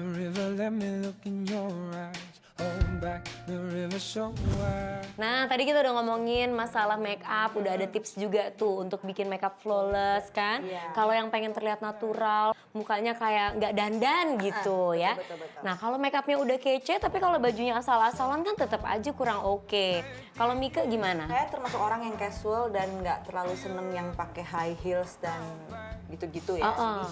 river, let me look in your eyes. Hold back, the river so wide. Nah, tadi kita udah ngomongin masalah make up, udah ada tips juga tuh untuk bikin make up flawless kan. Iya. Kalau yang pengen terlihat natural, mukanya kayak nggak dandan gitu ya. betul. Nah, kalau make upnya udah kece, tapi kalau bajunya asal-asalan kan tetap aja kurang oke. Kalau Mika gimana? Saya termasuk orang yang casual dan nggak terlalu seneng yang pakai high heels dan gitu-gitu ya. Jadi,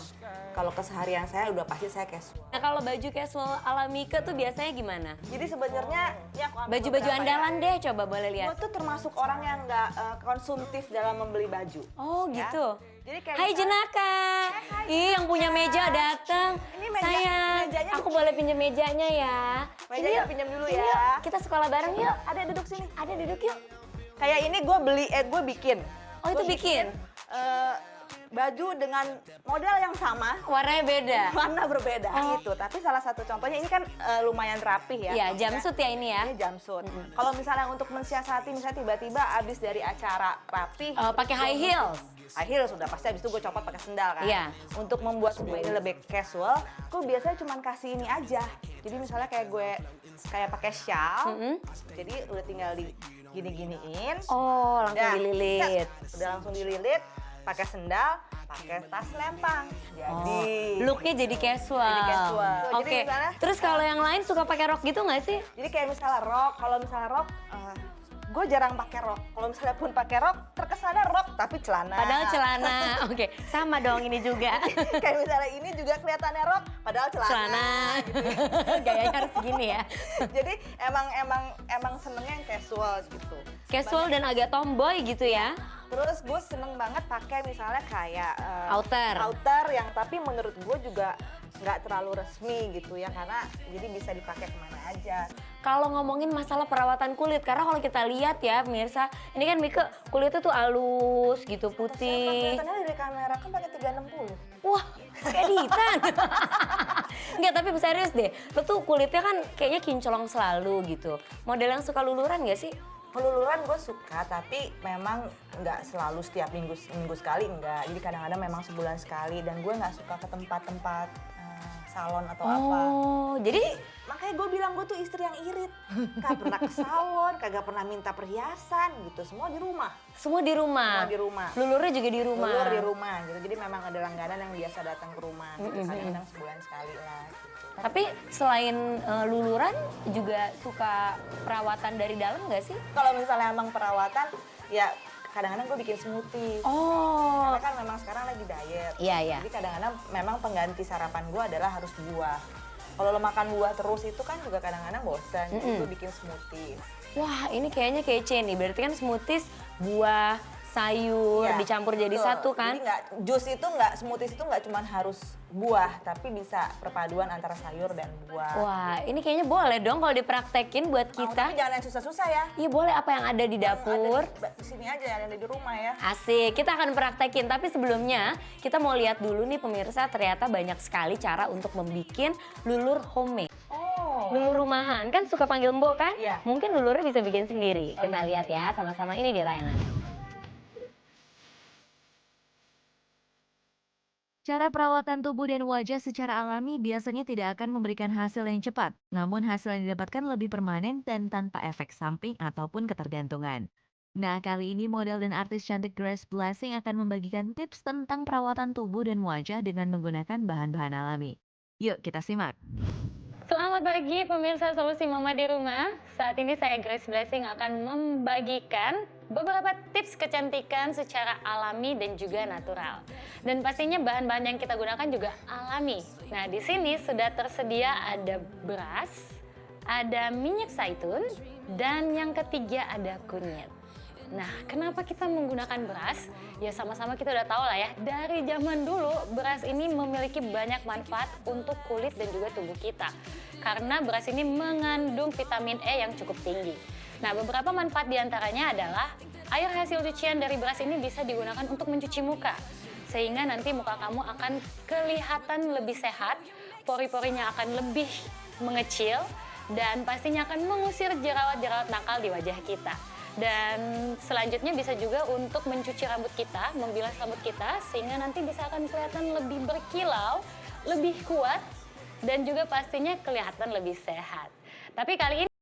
kalau keseharian saya udah pasti saya casual. Nah, kalau baju casual ala Mika tuh biasanya gimana? Jadi sebenarnya ya aku ambil Baju-baju beberapa andalan ya. deh, coba boleh Gue lihat. tuh termasuk orang yang nggak konsumtif dalam membeli baju. Oh Ya. gitu. Jadi kayak Hai misalnya- Jenaka. Ih, yang punya meja datang. Ini meja- Sayang, mejanya aku boleh pinjam mejanya ya. Mejanya Sini yuk, pinjam dulu sini ya. yuk. Kita sekolah bareng yuk. Ada duduk sini. Ada duduk yuk. Kayak ini gue bikin. Oh, itu Gua bikin? Baju dengan model yang sama, Warnanya beda. warna berbeda Oh. gitu. Tapi salah satu contohnya ini kan lumayan rapih ya. Iya, jumpsuit ya ini ya. Ini jumpsuit. Kalau misalnya untuk mensiasati, misalnya tiba-tiba abis dari acara rapih, Pakai high heels. high heels sudah pasti abis itu gue copot pakai sendal kan. Iya. Untuk membuat tubuh ini lebih casual, gue biasanya cuma kasih ini aja. Jadi misalnya kayak gue kayak pakai shawl, jadi udah tinggal di gini-giniin. Oh, langsung Udah, dililit. set. Udah langsung dililit, pakai sendal, pakai tas lempang. Jadi Looknya jadi casual. Jadi casual. Jadi Oke. misalnya- Terus kalau yang lain suka pakai rok gitu nggak sih? Jadi kayak misalnya rok, kalau misalnya rok, gue jarang pakai rok. Kalau misalnya pun pakai rok, terkesannya rok tapi celana. Padahal celana. Oke, sama dong ini juga. Kayak misalnya ini juga kelihatannya rok, padahal celana. Celana. Gayanya harus gini ya. Jadi emang senengnya yang casual gitu. Casual dan agak tomboy gitu ya. Terus gue seneng banget pakai misalnya kayak Outer. yang tapi menurut gue juga nggak terlalu resmi gitu ya, karena jadi bisa dipakai kemana aja. Kalau ngomongin masalah perawatan kulit, karena kalau kita lihat ya pemirsa, ini kan Mika kulitnya tuh halus gitu, putih. Kelihatannya dari kamera kan pakai 360. Wah, kayak editan. Enggak, tapi serius deh, lo tuh kulitnya kan kayaknya kinclong selalu gitu. Model yang suka luluran gak sih? Peluluran gue suka, tapi memang nggak selalu setiap minggu sekali, enggak. Jadi kadang-kadang memang sebulan sekali, dan gue nggak suka ke tempat-tempat salon atau apa. Oh, jadi Makanya gue bilang gue tuh istri yang irit. Kagak pernah ke salon, kagak pernah minta perhiasan gitu. Semua di rumah. semua di rumah. Semua di rumah. Lulurnya juga di rumah. Lulur di rumah gitu. Jadi memang ada langganan yang biasa datang ke rumah. Gitu. Kadang-kadang sebulan sekali lah gitu. Tapi selain luluran juga suka perawatan dari dalam nggak sih? Kalau misalnya emang perawatan, ya kadang-kadang gue bikin smoothie. Oh, Karena kan memang sekarang lagi diet. iya iya. Jadi kadang-kadang memang pengganti sarapan gue adalah harus buah. Kalau lo makan buah terus itu kan juga kadang-kadang bosan. Jadi gue bikin smoothie. Wah, ini kayaknya kece nih. Berarti kan smoothies, buah, sayur Iya, dicampur jadi betul. satu kan? Jadi nggak, smoothies itu nggak cuma harus buah, tapi bisa perpaduan antara sayur dan buah. Wah, ini kayaknya boleh dong kalau dipraktekin buat Mau, kita. tapi jangan yang susah-susah ya. Iya boleh, apa yang ada di dapur. Di sini aja, yang ada di rumah ya. Asik, kita akan praktekin. Tapi sebelumnya kita mau lihat dulu nih pemirsa, ternyata banyak sekali cara untuk membuat lulur homemade. Oh. Lulur rumahan, kan suka panggil mbok kan? Iya. Mungkin lulurnya bisa bikin sendiri. Kita lihat ya sama-sama, ini dia tayangan. Cara perawatan tubuh dan wajah secara alami biasanya tidak akan memberikan hasil yang cepat, namun hasil yang didapatkan lebih permanen dan tanpa efek samping ataupun ketergantungan. Nah, kali ini model dan artis cantik Grace Blessing akan membagikan tips tentang perawatan tubuh dan wajah dengan menggunakan bahan-bahan alami. Yuk kita simak. Selamat pagi pemirsa Solusi Mama di Rumah. Saat ini saya Grace Blessing akan membagikan beberapa tips kecantikan secara alami dan juga natural. Dan pastinya bahan-bahan yang kita gunakan juga alami. Nah, di sini sudah tersedia ada beras, ada minyak zaitun, dan yang ketiga ada kunyit. Nah, kenapa kita menggunakan beras? Ya sama-sama kita udah tahu lah ya, dari zaman dulu beras ini memiliki banyak manfaat untuk kulit dan juga tubuh kita. Karena beras ini mengandung vitamin E yang cukup tinggi. Nah, beberapa manfaat diantaranya adalah air hasil cucian dari beras ini bisa digunakan untuk mencuci muka. Sehingga nanti muka kamu akan kelihatan lebih sehat, pori-porinya akan lebih mengecil, dan pastinya akan mengusir jerawat-jerawat nakal di wajah kita. Dan selanjutnya bisa juga untuk mencuci rambut kita, membilas rambut kita, sehingga nanti bisa akan kelihatan lebih berkilau, lebih kuat, dan juga pastinya kelihatan lebih sehat. Tapi kali ini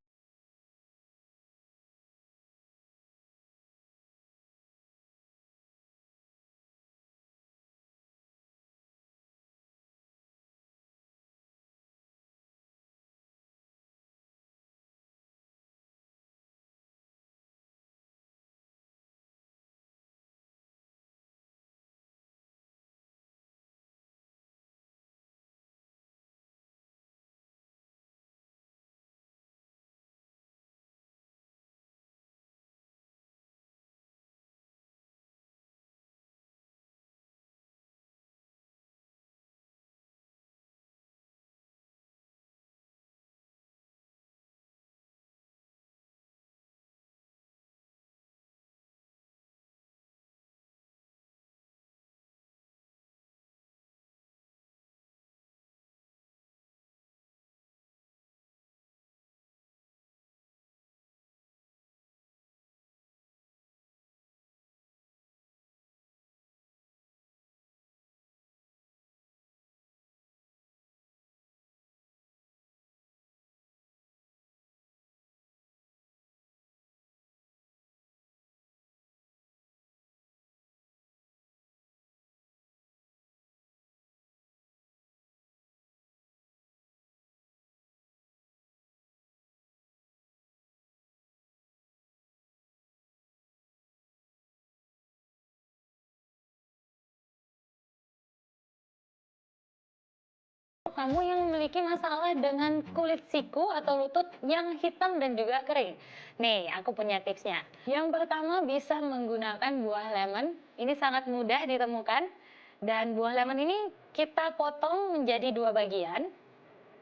kamu yang memiliki masalah dengan kulit siku atau lutut yang hitam dan juga kering. Nih, aku punya tipsnya. Yang pertama bisa menggunakan buah lemon. Ini sangat mudah ditemukan. Dan buah lemon ini kita potong menjadi 2 bagian.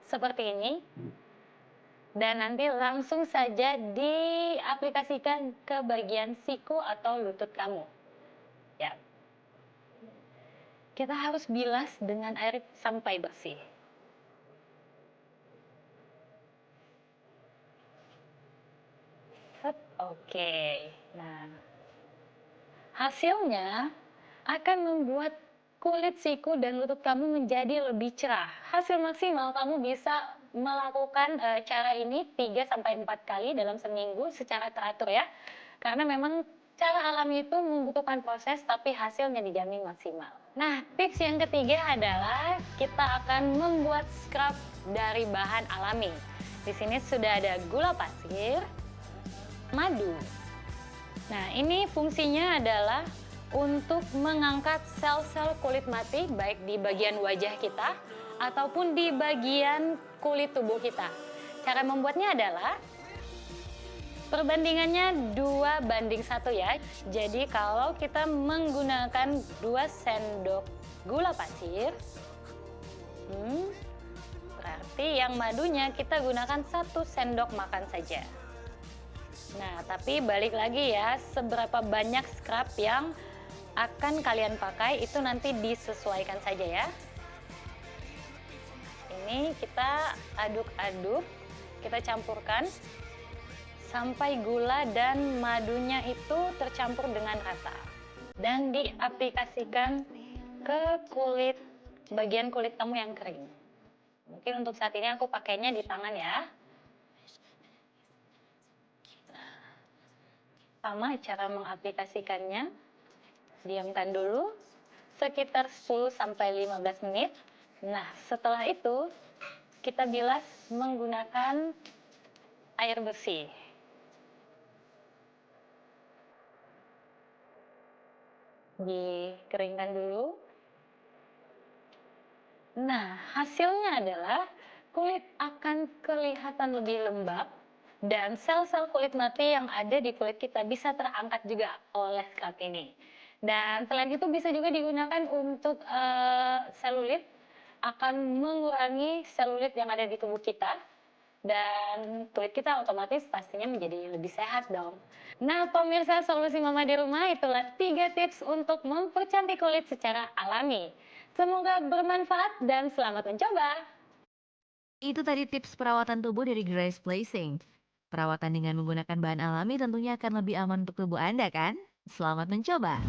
Seperti ini. Dan nanti langsung saja diaplikasikan ke bagian siku atau lutut kamu. Ya. Kita harus bilas dengan air sampai bersih. Oke, nah hasilnya akan membuat kulit siku dan lutut kamu menjadi lebih cerah. Hasil maksimal kamu bisa melakukan cara ini 3-4 kali dalam seminggu secara teratur ya. Karena memang cara alami itu membutuhkan proses tapi hasilnya dijamin maksimal. Nah, tips yang ketiga adalah kita akan membuat scrub dari bahan alami. Di sini sudah ada gula pasir, madu. Nah, ini fungsinya adalah untuk mengangkat sel-sel kulit mati baik di bagian wajah kita ataupun di bagian kulit tubuh kita. Cara membuatnya adalah perbandingannya 2:1 ya. Jadi kalau kita menggunakan 2 sendok gula pasir, berarti yang madunya kita gunakan 1 sendok makan saja. Nah, tapi balik lagi ya, seberapa banyak scrub yang akan kalian pakai itu nanti disesuaikan saja ya. Ini kita aduk-aduk, kita campurkan sampai gula dan madunya itu tercampur dengan rata. Dan diaplikasikan ke kulit, bagian kulit kamu yang kering. Mungkin untuk saat ini aku pakainya di tangan ya. Sama cara mengaplikasikannya, diamkan dulu sekitar 10-15 menit. Nah, setelah itu kita bilas menggunakan air bersih. Dikeringkan dulu. Nah, hasilnya adalah kulit akan kelihatan lebih lembab dan sel-sel kulit mati yang ada di kulit kita bisa terangkat juga oleh scrub ini. Dan selain itu bisa juga digunakan untuk selulit, akan mengurangi selulit yang ada di tubuh kita. Dan kulit kita otomatis pastinya menjadi lebih sehat dong. Nah, pemirsa Solusi Mama di Rumah, itulah 3 tips untuk mempercantik kulit secara alami. Semoga bermanfaat dan selamat mencoba. Itu tadi tips perawatan tubuh dari Grace Blessing. Perawatan dengan menggunakan bahan alami tentunya akan lebih aman untuk tubuh Anda kan? Selamat mencoba!